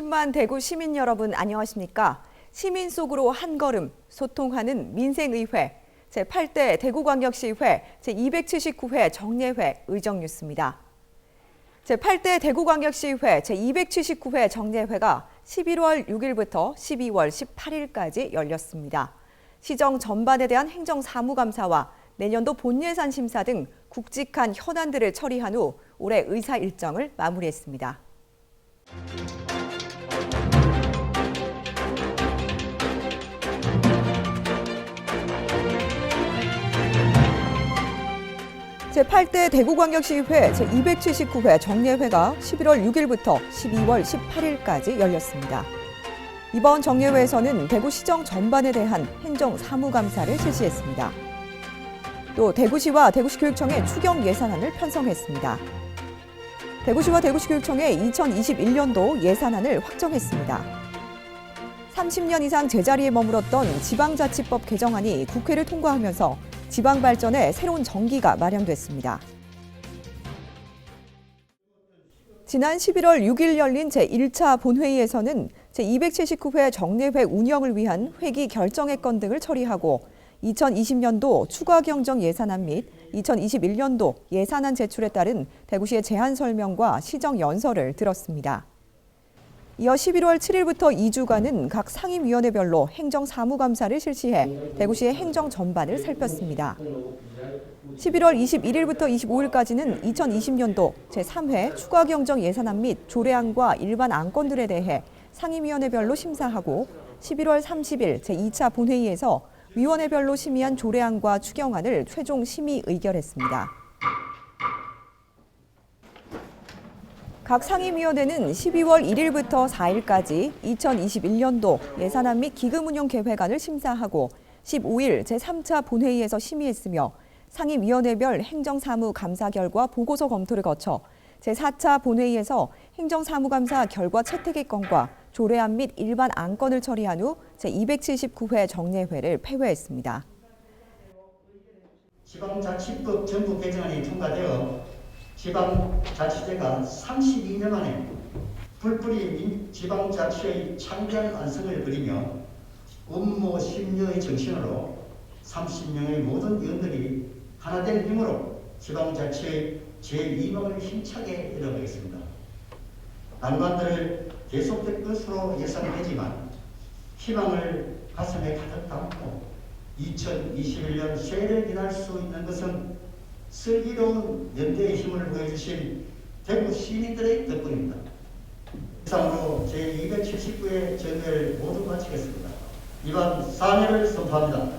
150만 대구 시민 여러분 안녕하십니까? 시민 속으로 한 걸음 소통하는 민생의회 제8대 대구광역시의회 제279회 정례회 의정뉴스입니다. 제8대 대구광역시의회 제279회 정례회가 11월 6일부터 12월 18일까지 열렸습니다. 시정 전반에 대한 행정사무감사와 내년도 본예산 심사 등 굵직한 현안들을 처리한 후 올해 의사 일정을 마무리했습니다. 제8대 대구광역시의회 제279회 정례회가 11월 6일부터 12월 18일까지 열렸습니다. 이번 정례회에서는 대구시정 전반에 대한 행정사무감사를 실시했습니다. 또 대구시와 대구시교육청의 추경 예산안을 편성했습니다. 대구시와 대구시교육청의 2021년도 예산안을 확정했습니다. 30년 이상 제자리에 머물렀던 지방자치법 개정안이 국회를 통과하면서 지방 발전에 새로운 전기가 마련됐습니다. 지난 11월 6일 열린 제1차 본회의에서는 제279회 정례회 운영을 위한 회기 결정의 건 등을 처리하고 2020년도 추가 경정 예산안 및 2021년도 예산안 제출에 따른 대구시의 제안 설명과 시정 연설을 들었습니다. 이어 11월 7일부터 2주간은 각 상임위원회별로 행정사무감사를 실시해 대구시의 행정 전반을 살폈습니다. 11월 21일부터 25일까지는 2020년도 제3회 추가 경정 예산안 및 조례안과 일반 안건들에 대해 상임위원회별로 심사하고 11월 30일 제2차 본회의에서 위원회별로 심의한 조례안과 추경안을 최종 심의 의결했습니다. 각 상임위원회는 12월 1일부터 4일까지 2021년도 예산안 및 기금운용 계획안을 심사하고 15일 제3차 본회의에서 심의했으며 상임위원회별 행정사무감사 결과 보고서 검토를 거쳐 제4차 본회의에서 행정사무감사 결과 채택의 건과 조례안 및 일반 안건을 처리한 후 제279회 정례회를 폐회했습니다. 지방자치법 전부 개정안이 통과되어 지방자치제가 32년 만에 불뿌리 지방자치의 창대한 안성을 그리며 음모 심려의 정신으로 30명의 모든 의원들이 하나된 힘으로 지방자치의 제2막을 힘차게 열어가겠습니다. 난관들을 계속될 것으로 예상되지만 희망을 가슴에 가득 담고 2021년 새해를 기할 수 있는 것은 슬기로운 연대의 힘을 보여주신 대구 시민들의 덕분입니다. 이상으로 제279회 정례를 모두 마치겠습니다. 이번 사례를 선포합니다.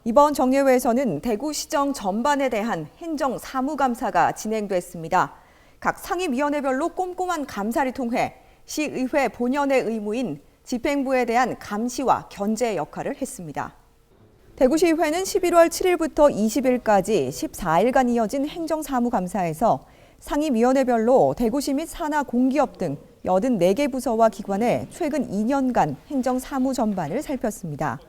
이번 정례회에서는 대구시정 전반에 대한 행정사무감사가 진행됐습니다. 각 상임위원회별로 꼼꼼한 감사를 통해 시의회 본연의 의무인 집행부에 대한 감시와 견제 역할을 했습니다. 대구시의회는 11월 7일부터 20일까지 14일간 이어진 행정사무감사에서 상임위원회별로 대구시 및 산하 공기업 등 84개 부서와 기관의 최근 2년간 행정사무 전반을 살폈습니다.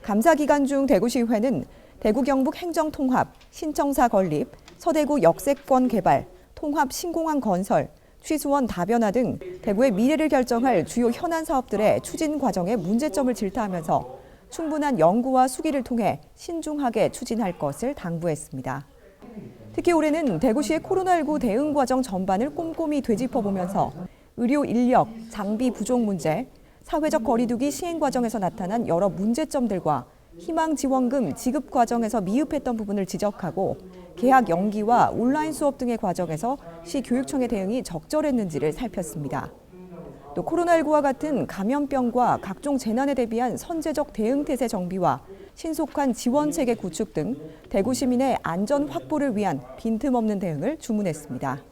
감사 기간 중 대구시의회는 대구 경북 행정통합, 신청사 건립, 서대구 역세권 개발, 통합 신공항 건설, 취수원 다변화 등 대구의 미래를 결정할 주요 현안 사업들의 추진 과정에 문제점을 질타하면서 충분한 연구와 수기를 통해 신중하게 추진할 것을 당부했습니다. 특히 올해는 대구시의 코로나19 대응 과정 전반을 꼼꼼히 되짚어보면서 의료 인력, 장비 부족 문제, 사회적 거리두기 시행 과정에서 나타난 여러 문제점들과 희망지원금 지급 과정에서 미흡했던 부분을 지적하고 개학 연기와 온라인 수업 등의 과정에서 시 교육청의 대응이 적절했는지를 살폈습니다. 또 코로나19와 같은 감염병과 각종 재난에 대비한 선제적 대응 태세 정비와 신속한 지원 체계 구축 등 대구 시민의 안전 확보를 위한 빈틈없는 대응을 주문했습니다.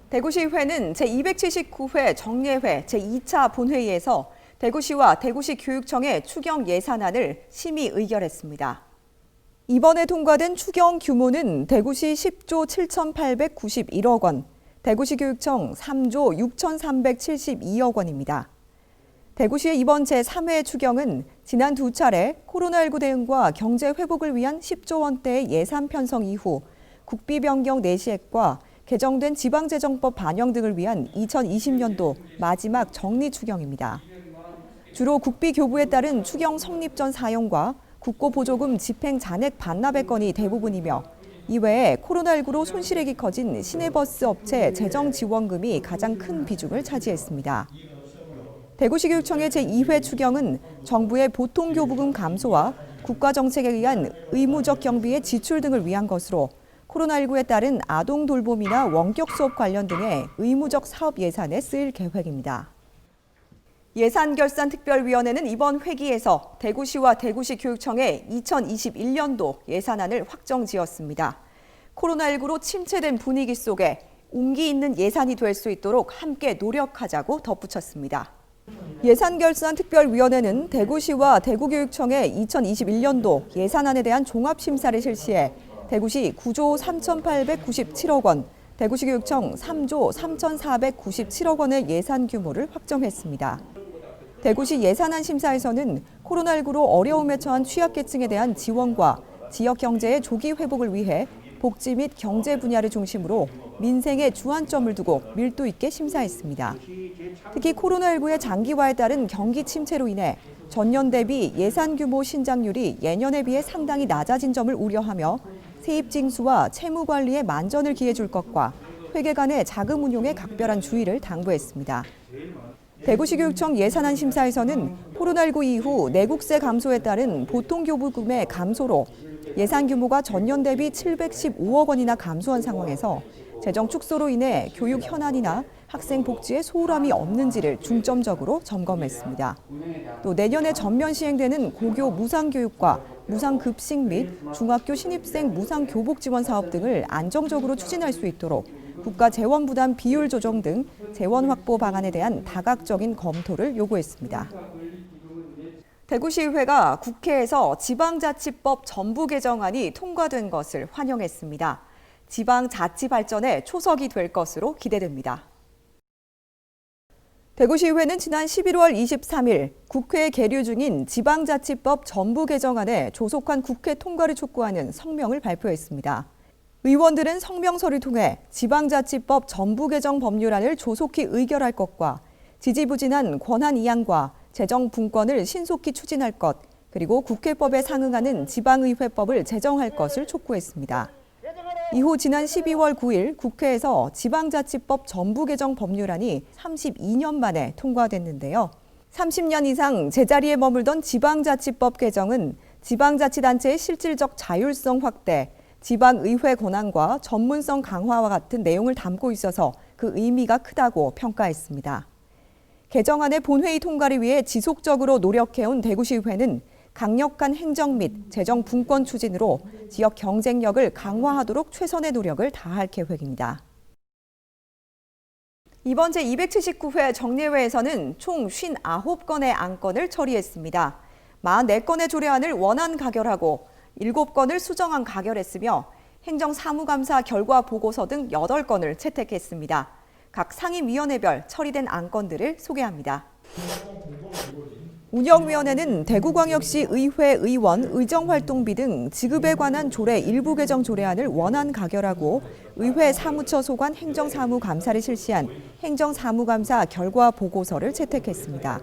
대구시의회는 제279회 정례회 제2차 본회의에서 대구시와 대구시 교육청의 추경 예산안을 심의 의결했습니다. 이번에 통과된 추경 규모는 대구시 10조 7,891억 원, 대구시 교육청 3조 6,372억 원입니다. 대구시의 이번 제3회 추경은 지난 두 차례 코로나19 대응과 경제 회복을 위한 10조 원대의 예산 편성 이후 국비 변경 내시액과 개정된 지방재정법 반영 등을 위한 2020년도 마지막 정리 추경입니다. 주로 국비 교부에 따른 추경 성립 전 사용과 국고보조금 집행 잔액 반납의 건이 대부분이며 이외에 코로나19로 손실액이 커진 시내버스 업체 재정 지원금이 가장 큰 비중을 차지했습니다. 대구시교육청의 제2회 추경은 정부의 보통교부금 감소와 국가정책에 의한 의무적 경비의 지출 등을 위한 것으로 코로나19에 따른 아동 돌봄이나 원격 수업 관련 등의 의무적 사업 예산에 쓰일 계획입니다. 예산결산특별위원회는 이번 회기에서 대구시와 대구시 교육청의 2021년도 예산안을 확정지었습니다. 코로나19로 침체된 분위기 속에 온기 있는 예산이 될 수 있도록 함께 노력하자고 덧붙였습니다. 예산결산특별위원회는 대구시와 대구교육청의 2021년도 예산안에 대한 종합심사를 실시해 대구시 9조 3,897억 원, 대구시교육청 3조 3,497억 원의 예산 규모를 확정했습니다. 대구시 예산안 심사에서는 코로나19로 어려움에 처한 취약계층에 대한 지원과 지역 경제의 조기 회복을 위해 복지 및 경제 분야를 중심으로 민생에 주안점을 두고 밀도 있게 심사했습니다. 특히 코로나19의 장기화에 따른 경기 침체로 인해 전년 대비 예산 규모 신장률이 예년에 비해 상당히 낮아진 점을 우려하며 세입 징수와 채무 관리에 만전을 기해 줄 것과 회계 간의 자금 운용에 각별한 주의를 당부했습니다. 대구시교육청 예산안 심사에서는 코로나19 이후 내국세 감소에 따른 보통교부금의 감소로 예산 규모가 전년 대비 715억 원이나 감소한 상황에서 재정 축소로 인해 교육 현안이나 학생 복지에 소홀함이 없는지를 중점적으로 점검했습니다. 또 내년에 전면 시행되는 고교 무상교육과 무상급식 및 중학교 신입생 무상교복 지원 사업 등을 안정적으로 추진할 수 있도록 국가 재원 부담 비율 조정 등 재원 확보 방안에 대한 다각적인 검토를 요구했습니다. 대구시의회가 국회에서 지방자치법 전부 개정안이 통과된 것을 환영했습니다. 지방자치 발전의 초석이 될 것으로 기대됩니다. 대구시의회는 지난 11월 23일 국회에 계류 중인 지방자치법 전부 개정안의 조속한 국회 통과를 촉구하는 성명을 발표했습니다. 의원들은 성명서를 통해 지방자치법 전부 개정 법률안을 조속히 의결할 것과 지지부진한 권한 이양과 재정 분권을 신속히 추진할 것, 그리고 국회법에 상응하는 지방의회법을 제정할 것을 촉구했습니다. 이후 지난 12월 9일 국회에서 지방자치법 전부 개정 법률안이 32년 만에 통과됐는데요. 30년 이상 제자리에 머물던 지방자치법 개정은 지방자치단체의 실질적 자율성 확대, 지방의회 권한과 전문성 강화와 같은 내용을 담고 있어서 그 의미가 크다고 평가했습니다. 개정안의 본회의 통과를 위해 지속적으로 노력해온 대구시의회는 강력한 행정 및 재정 분권 추진으로 지역 경쟁력을 강화하도록 최선의 노력을 다할 계획입니다. 이번 제279회 정례회에서는 총 59건의 안건을 처리했습니다. 44건의 조례안을 원안 가결하고 7건을 수정안 가결했으며 행정사무감사 결과 보고서 등 8건을 채택했습니다. 각 상임위원회별 처리된 안건들을 소개합니다. 운영위원회는 대구광역시 의회 의원 의정활동비 등 지급에 관한 조례 일부 개정 조례안을 원안 가결하고 의회 사무처 소관 행정사무감사를 실시한 행정사무감사 결과 보고서를 채택했습니다.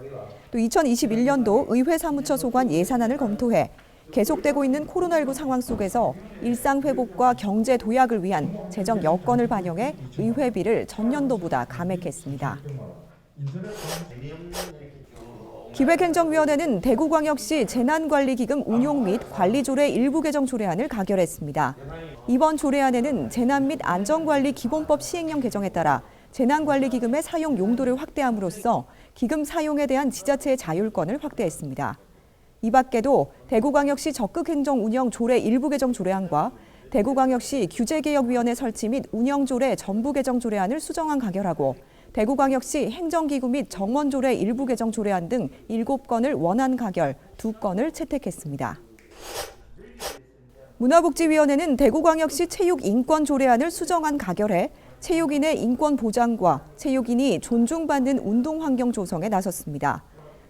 또 2021년도 의회 사무처 소관 예산안을 검토해 계속되고 있는 코로나19 상황 속에서 일상 회복과 경제 도약을 위한 재정 여건을 반영해 의회비를 전년도보다 감액했습니다. 기획행정위원회는 대구광역시 재난관리기금 운용 및 관리조례 일부 개정 조례안을 가결했습니다. 이번 조례안에는 재난 및 안전관리 기본법 시행령 개정에 따라 재난관리기금의 사용 용도를 확대함으로써 기금 사용에 대한 지자체의 자율권을 확대했습니다. 이 밖에도 대구광역시 적극행정 운영 조례 일부 개정 조례안과 대구광역시 규제개혁위원회 설치 및 운영조례 전부 개정 조례안을 수정안 가결하고 대구광역시 행정기구 및 정원조례 일부 개정 조례안 등 7건을 원안 가결, 2건을 채택했습니다. 문화복지위원회는 대구광역시 체육인권조례안을 수정안 가결해 체육인의 인권 보장과 체육인이 존중받는 운동환경 조성에 나섰습니다.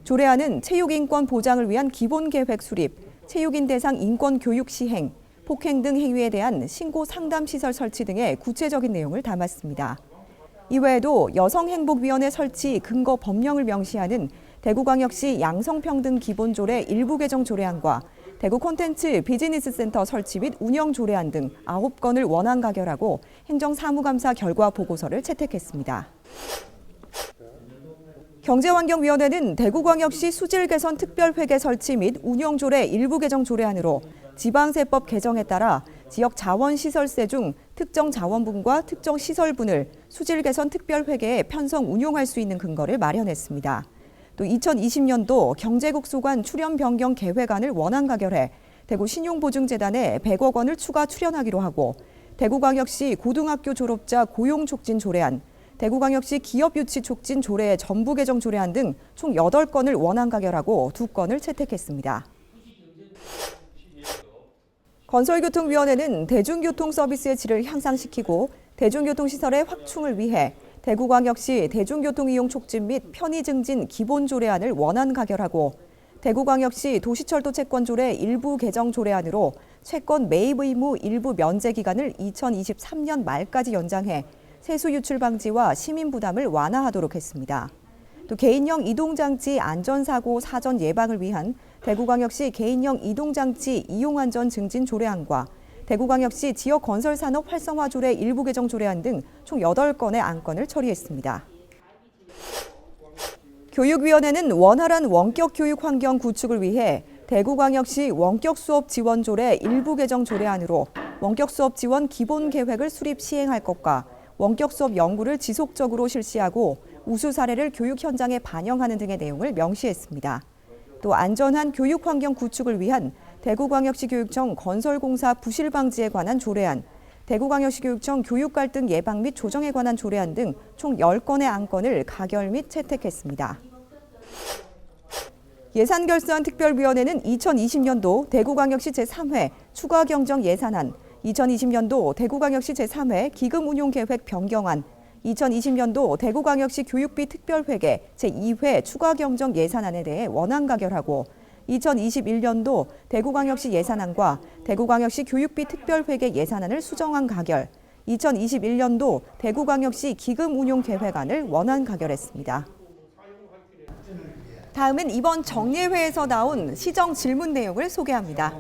조례안은 체육인권 보장을 위한 기본계획 수립, 체육인 대상 인권교육 시행, 폭행 등 행위에 대한 신고 상담시설 설치 등의 구체적인 내용을 담았습니다. 이외에도 여성행복위원회 설치 근거 법령을 명시하는 대구광역시 양성평등 기본조례 일부 개정 조례안과 대구 콘텐츠 비즈니스센터 설치 및 운영 조례안 등 9건을 원안 가결하고 행정사무감사 결과 보고서를 채택했습니다. 경제환경위원회는 대구광역시 수질개선 특별회계 설치 및 운영조례 일부 개정 조례안으로 지방세법 개정에 따라 지역 자원시설세 중 특정 자원분과 특정 시설분을 수질개선 특별회계에 편성 운용할 수 있는 근거를 마련했습니다. 또 2020년도 경제국소관 출연 변경 계획안을 원안 가결해 대구 신용보증재단에 100억 원을 추가 출연하기로 하고 대구광역시 고등학교 졸업자 고용 촉진 조례안, 대구광역시 기업 유치 촉진 조례 전부 개정 조례안 등 총 8건을 원안 가결하고 2건을 채택했습니다. 건설교통위원회는 대중교통 서비스의 질을 향상시키고 대중교통시설의 확충을 위해 대구광역시 대중교통 이용 촉진 및 편의 증진 기본 조례안을 원안 가결하고 대구광역시 도시철도 채권 조례 일부 개정 조례안으로 채권 매입 의무 일부 면제 기간을 2023년 말까지 연장해 세수 유출 방지와 시민 부담을 완화하도록 했습니다. 또 개인형 이동장치 안전사고 사전 예방을 위한 대구광역시 개인형 이동장치 이용안전 증진 조례안과 대구광역시 지역건설산업 활성화 조례 일부 개정 조례안 등 총 8건의 안건을 처리했습니다. 교육위원회는 원활한 원격 교육 환경 구축을 위해 대구광역시 원격 수업 지원 조례 일부 개정 조례안으로 원격 수업 지원 기본 계획을 수립 시행할 것과 원격 수업 연구를 지속적으로 실시하고 우수 사례를 교육 현장에 반영하는 등의 내용을 명시했습니다. 또 안전한 교육 환경 구축을 위한 대구광역시 교육청 건설공사 부실 방지에 관한 조례안, 대구광역시 교육청 교육 갈등 예방 및 조정에 관한 조례안 등 총 10건의 안건을 가결 및 채택했습니다. 예산결산 특별위원회는 2020년도 대구광역시 제3회 추가경정 예산안, 2020년도 대구광역시 제3회 기금운용계획 변경안, 2020년도 대구광역시 교육비 특별회계 제2회 추가경정 예산안에 대해 원안 가결하고 2021년도 대구광역시 예산안과 대구광역시 교육비 특별회계 예산안을 수정안 가결, 2021년도 대구광역시 기금운용계획안을 원안 가결했습니다. 다음은 이번 정례회에서 나온 시정 질문 내용을 소개합니다.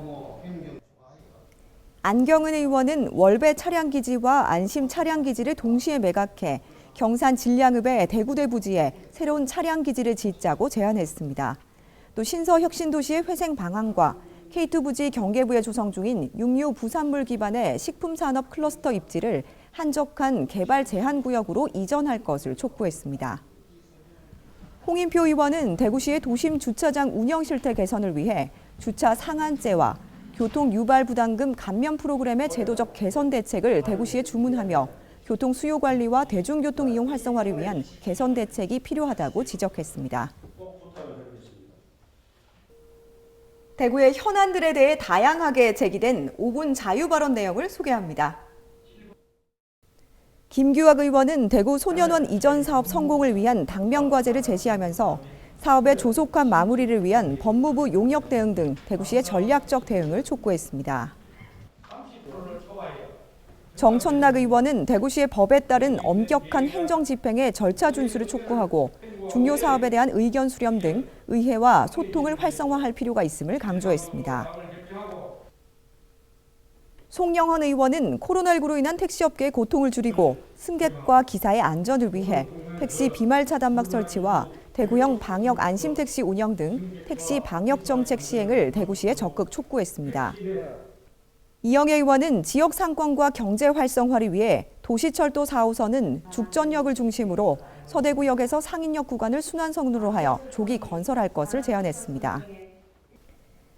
안경은 의원은 월배 차량기지와 안심 차량기지를 동시에 매각해 경산 진량읍의 대구대 부지에 새로운 차량기지를 짓자고 제안했습니다. 또 신서혁신도시의 회생 방안과 K2 부지 경계부에 조성 중인 육류 부산물 기반의 식품산업 클러스터 입지를 한적한 개발 제한구역으로 이전할 것을 촉구했습니다. 홍인표 의원은 대구시의 도심 주차장 운영 실태 개선을 위해 주차 상한제와 교통 유발 부담금 감면 프로그램의 제도적 개선 대책을 대구시에 주문하며 교통 수요 관리와 대중교통 이용 활성화를 위한 개선 대책이 필요하다고 지적했습니다. 대구의 현안들에 대해 다양하게 제기된 5분 자유 발언 내용을 소개합니다. 김규학 의원은 대구 소년원 이전 사업 성공을 위한 당면 과제를 제시하면서 사업의 조속한 마무리를 위한 법무부 용역 대응 등 대구시의 전략적 대응을 촉구했습니다. 정천락 의원은 대구시의 법에 따른 엄격한 행정 집행의 절차 준수를 촉구하고 중요 사업에 대한 의견 수렴 등 의회와 소통을 활성화할 필요가 있음을 강조했습니다. 송영헌 의원은 코로나19로 인한 택시업계의 고통을 줄이고 승객과 기사의 안전을 위해 택시 비말 차단막 설치와 대구형 방역 안심택시 운영 등 택시 방역 정책 시행을 대구시에 적극 촉구했습니다. 이영애 의원은 지역 상권과 경제 활성화를 위해 도시철도 4호선은 죽전역을 중심으로 서대구역에서 상인역 구간을 순환선으로 하여 조기 건설할 것을 제안했습니다.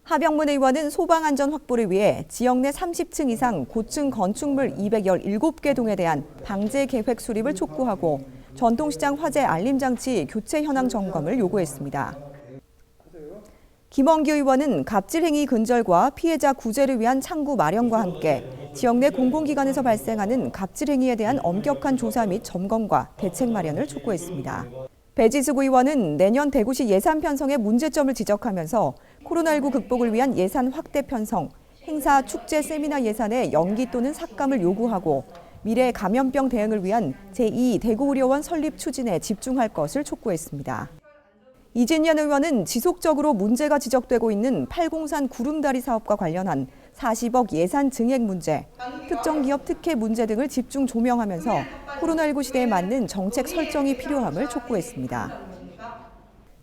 하병문 의원은 소방안전 확보를 위해 지역 내 30층 이상 고층 건축물 217개 동에 대한 방제 계획 수립을 촉구하고 전통시장 화재 알림장치 교체 현황 점검을 요구했습니다. 김원기 의원은 갑질행위 근절과 피해자 구제를 위한 창구 마련과 함께 지역 내 공공기관에서 발생하는 갑질행위에 대한 엄격한 조사 및 점검과 대책 마련을 촉구했습니다. 배지숙 의원은 내년 대구시 예산 편성의 문제점을 지적하면서 코로나19 극복을 위한 예산 확대 편성, 행사, 축제, 세미나 예산의 연기 또는 삭감을 요구하고 미래 감염병 대응을 위한 제2 대구의료원 설립 추진에 집중할 것을 촉구했습니다. 이진년 의원은 지속적으로 문제가 지적되고 있는 팔공산 구름다리 사업과 관련한 40억 예산 증액 문제, 특정 기업 특혜 문제 등을 집중 조명하면서 코로나19 시대에 맞는 정책 설정이 필요함을 촉구했습니다.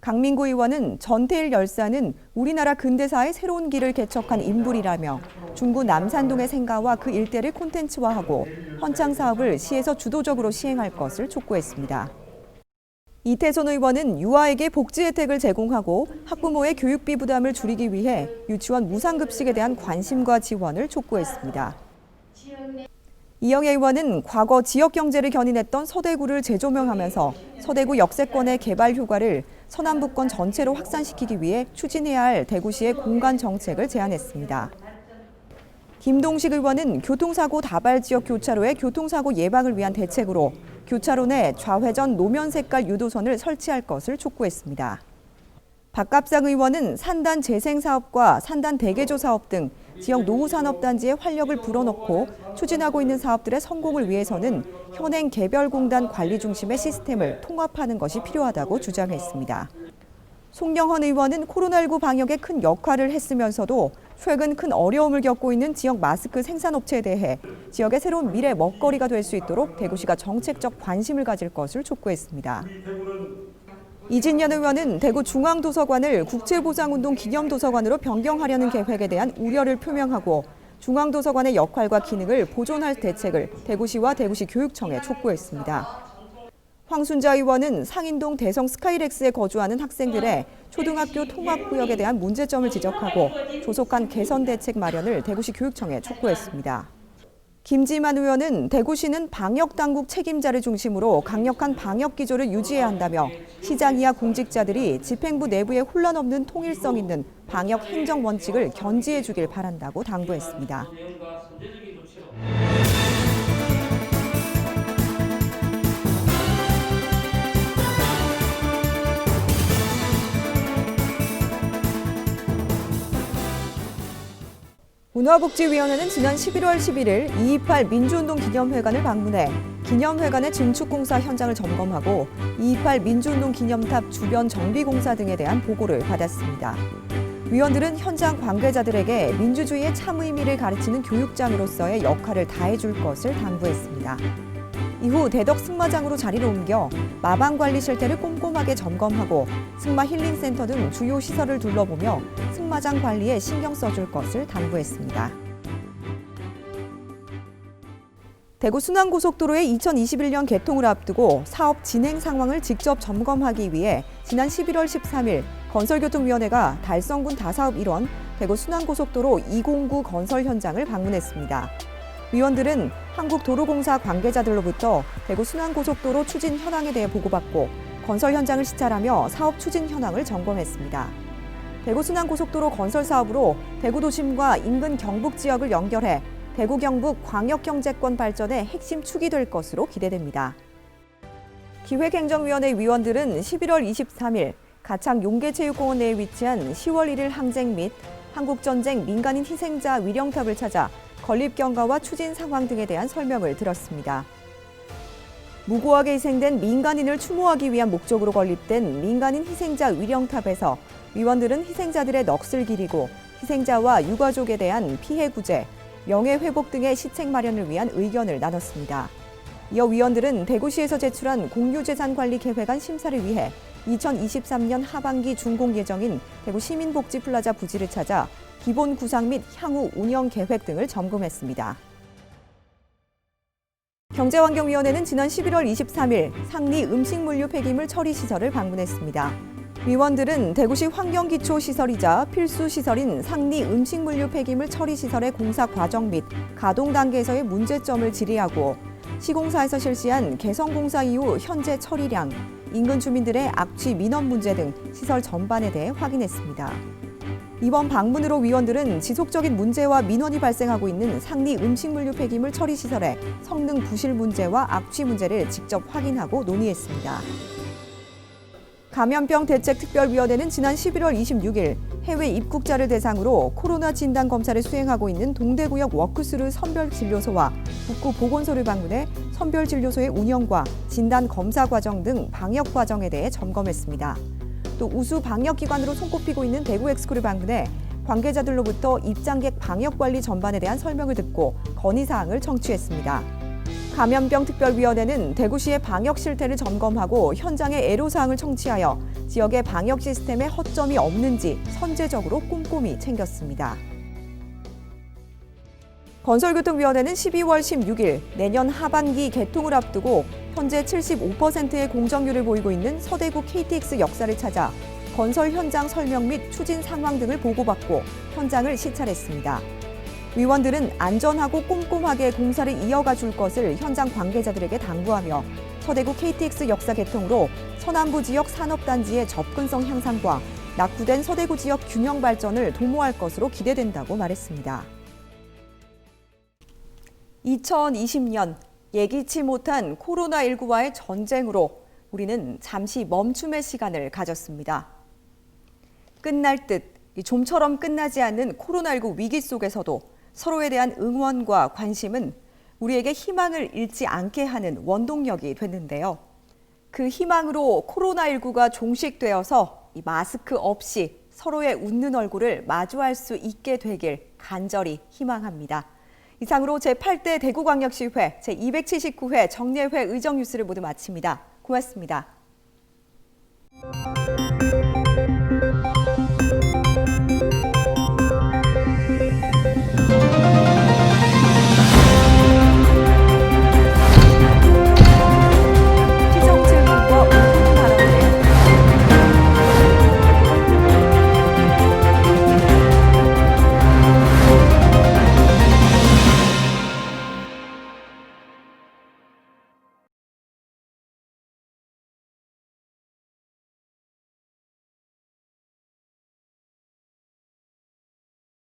강민구 의원은 전태일 열사는 우리나라 근대사의 새로운 길을 개척한 인물이라며 중구 남산동의 생가와 그 일대를 콘텐츠화하고 헌창 사업을 시에서 주도적으로 시행할 것을 촉구했습니다. 이태선 의원은 유아에게 복지 혜택을 제공하고 학부모의 교육비 부담을 줄이기 위해 유치원 무상급식에 대한 관심과 지원을 촉구했습니다. 이영애 의원은 과거 지역 경제를 견인했던 서대구를 재조명하면서 서대구 역세권의 개발 효과를 서남북권 전체로 확산시키기 위해 추진해야 할 대구시의 공간 정책을 제안했습니다. 김동식 의원은 교통사고 다발 지역 교차로의 교통사고 예방을 위한 대책으로 교차로 내 좌회전 노면 색깔 유도선을 설치할 것을 촉구했습니다. 박갑상 의원은 산단 재생 사업과 산단 대개조 사업 등 지역 노후산업단지에 활력을 불어넣고 추진하고 있는 사업들의 성공을 위해서는 현행 개별공단 관리 중심의 시스템을 통합하는 것이 필요하다고 주장했습니다. 송영헌 의원은 코로나19 방역에 큰 역할을 했으면서도 최근 큰 어려움을 겪고 있는 지역 마스크 생산업체에 대해 지역의 새로운 미래 먹거리가 될 수 있도록 대구시가 정책적 관심을 가질 것을 촉구했습니다. 이진년 의원은 대구 중앙도서관을 국제보상운동 기념도서관으로 변경하려는 계획에 대한 우려를 표명하고 중앙도서관의 역할과 기능을 보존할 대책을 대구시와 대구시 교육청에 촉구했습니다. 황순자 의원은 상인동 대성 스카이렉스에 거주하는 학생들의 초등학교 통합구역에 대한 문제점을 지적하고 조속한 개선 대책 마련을 대구시 교육청에 촉구했습니다. 김지만 의원은 대구시는 방역당국 책임자를 중심으로 강력한 방역 기조를 유지해야 한다며 시장 이하 공직자들이 집행부 내부에 혼란 없는 통일성 있는 방역 행정 원칙을 견지해 주길 바란다고 당부했습니다. 문화복지위원회는 지난 11월 11일 2.28 민주운동 기념회관을 방문해 기념회관의 증축공사 현장을 점검하고 2.28 민주운동 기념탑 주변 정비공사 등에 대한 보고를 받았습니다. 위원들은 현장 관계자들에게 민주주의의 참 의미를 가르치는 교육장으로서의 역할을 다해줄 것을 당부했습니다. 이후 대덕 승마장으로 자리를 옮겨 마방관리 실태를 꼼꼼하게 점검하고 승마 힐링센터 등 주요 시설을 둘러보며 승마장 관리에 신경 써줄 것을 당부했습니다. 대구 순환고속도로의 2021년 개통을 앞두고 사업 진행 상황을 직접 점검하기 위해 지난 11월 13일 건설교통위원회가 달성군 다사업 일원 대구 순환고속도로 209 건설 현장을 방문했습니다. 위원들은 한국도로공사 관계자들로부터 대구 순환고속도로 추진 현황에 대해 보고받고 건설 현장을 시찰하며 사업 추진 현황을 점검했습니다. 대구 순환고속도로 건설 사업으로 대구 도심과 인근 경북 지역을 연결해 대구 경북 광역경제권 발전의 핵심 축이 될 것으로 기대됩니다. 기획행정위원회 위원들은 11월 23일 가창 용계체육공원 내에 위치한 10월 1일 항쟁 및 한국전쟁 민간인 희생자 위령탑을 찾아 건립 경과와 추진 상황 등에 대한 설명을 들었습니다. 무고하게 희생된 민간인을 추모하기 위한 목적으로 건립된 민간인 희생자 위령탑에서 위원들은 희생자들의 넋을 기리고 희생자와 유가족에 대한 피해 구제, 명예 회복 등의 시책 마련을 위한 의견을 나눴습니다. 이어 위원들은 대구시에서 제출한 공유재산관리계획안 심사를 위해 2023년 하반기 준공 예정인 대구 시민복지플라자 부지를 찾아 기본 구상 및 향후 운영 계획 등을 점검했습니다. 경제환경위원회는 지난 11월 23일 상리 음식물류 폐기물 처리 시설을 방문했습니다. 위원들은 대구시 환경기초시설이자 필수시설인 상리 음식물류 폐기물 처리 시설의 공사 과정 및 가동 단계에서의 문제점을 질의하고 시공사에서 실시한 개선공사 이후 현재 처리량, 인근 주민들의 악취 민원 문제 등 시설 전반에 대해 확인했습니다. 이번 방문으로 위원들은 지속적인 문제와 민원이 발생하고 있는 상리 음식물류 폐기물 처리 시설의 성능 부실 문제와 악취 문제를 직접 확인하고 논의했습니다. 감염병 대책특별위원회는 지난 11월 26일 해외 입국자를 대상으로 코로나 진단 검사를 수행하고 있는 동대구역 워크스루 선별진료소와 북구 보건소를 방문해 선별진료소의 운영과 진단 검사 과정 등 방역 과정에 대해 점검했습니다. 또 우수 방역기관으로 손꼽히고 있는 대구 엑스코를 방문해 관계자들로부터 입장객 방역관리 전반에 대한 설명을 듣고 건의사항을 청취했습니다. 감염병 특별위원회는 대구시의 방역 실태를 점검하고 현장의 애로사항을 청취하여 지역의 방역 시스템에 허점이 없는지 선제적으로 꼼꼼히 챙겼습니다. 건설교통위원회는 12월 16일 내년 하반기 개통을 앞두고 현재 75%의 공정률을 보이고 있는 서대구 KTX 역사를 찾아 건설 현장 설명 및 추진 상황 등을 보고받고 현장을 시찰했습니다. 위원들은 안전하고 꼼꼼하게 공사를 이어가 줄 것을 현장 관계자들에게 당부하며 서대구 KTX 역사 개통으로 서남부 지역 산업단지의 접근성 향상과 낙후된 서대구 지역 균형 발전을 도모할 것으로 기대된다고 말했습니다. 2020년 예기치 못한 코로나19와의 전쟁으로 우리는 잠시 멈춤의 시간을 가졌습니다. 끝날 듯 좀처럼 끝나지 않는 코로나19 위기 속에서도 서로에 대한 응원과 관심은 우리에게 희망을 잃지 않게 하는 원동력이 됐는데요. 그 희망으로 코로나19가 종식되어서 마스크 없이 서로의 웃는 얼굴을 마주할 수 있게 되길 간절히 희망합니다. 이상으로 제8대 대구광역시회 제279회 정례회 의정뉴스를 모두 마칩니다. 고맙습니다.